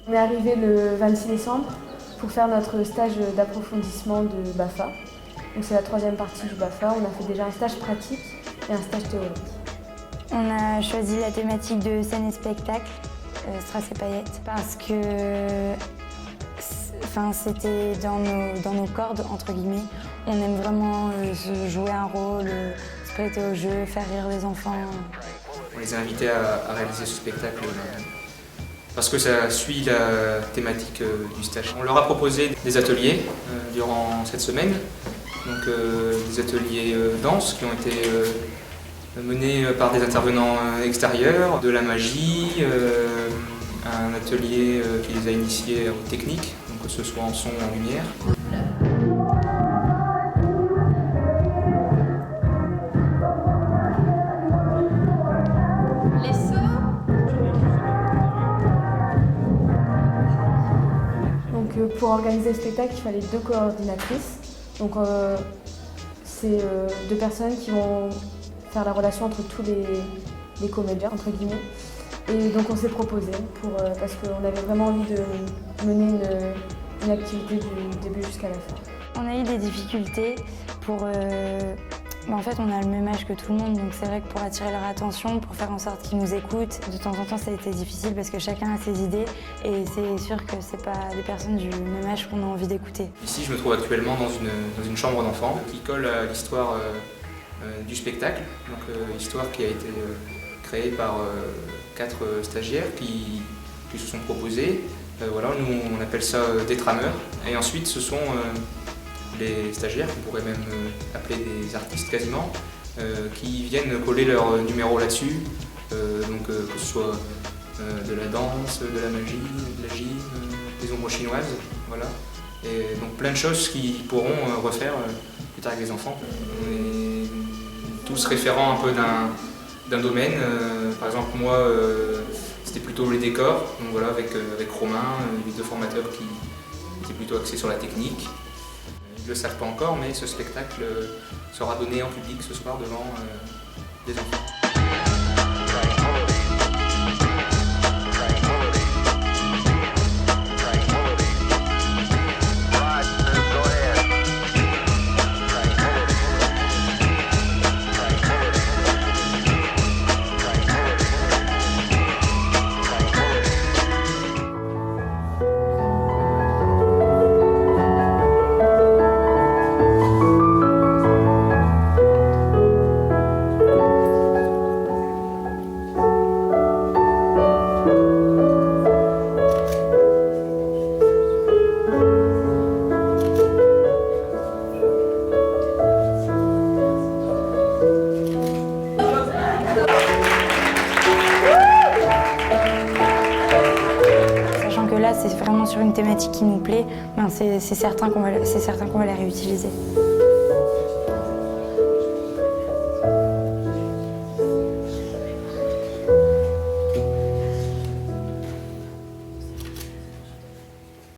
On est arrivé le 26 décembre pour faire notre stage d'approfondissement de BAFA. Donc c'est la troisième partie du BAFA. On a fait déjà un stage pratique et un stage théorique. On a choisi la thématique de scène et spectacle, Strass et paillettes, parce que c'était dans nos cordes, entre guillemets. On aime vraiment jouer un rôle, se prêter au jeu, faire rire les enfants. On les a invités à réaliser ce spectacle parce que ça suit la thématique du stage. On leur a proposé des ateliers durant cette semaine, donc des ateliers danse qui ont été menés par des intervenants extérieurs, de la magie, un atelier qui les a initiés aux techniques, donc que ce soit en son ou en lumière. Pour organiser le spectacle, il fallait 2 coordinatrices. Donc, c'est 2 personnes qui vont faire la relation entre tous les comédiens, entre guillemets. Et donc on s'est proposé parce qu'on avait vraiment envie de mener une activité du début jusqu'à la fin. On a eu des difficultés en fait, on a le même âge que tout le monde, donc c'est vrai que pour attirer leur attention, pour faire en sorte qu'ils nous écoutent, de temps en temps ça a été difficile parce que chacun a ses idées et c'est sûr que c'est pas des personnes du même âge qu'on a envie d'écouter. Ici, je me trouve actuellement dans une chambre d'enfants qui colle à l'histoire du spectacle, donc histoire qui a été créée par 4 stagiaires qui se sont proposés. Voilà, nous on appelle ça des trameurs. Et ensuite, ce sont les stagiaires, qu'on pourrait même appeler des artistes quasiment, qui viennent coller leur numéro là-dessus, donc que ce soit de la danse, de la magie, de la gym, des ombres chinoises, voilà. Et donc plein de choses qu'ils pourront refaire plus tard avec les enfants. On est tous référents un peu d'un domaine. Par exemple, moi, c'était plutôt les décors, donc voilà, avec Romain, les 2 formateurs qui étaient plutôt axés sur la technique. Ils ne le savent pas encore, mais ce spectacle sera donné en public ce soir devant des enfants. Là, c'est vraiment sur une thématique qui nous plaît, c'est certain qu'on va les réutiliser.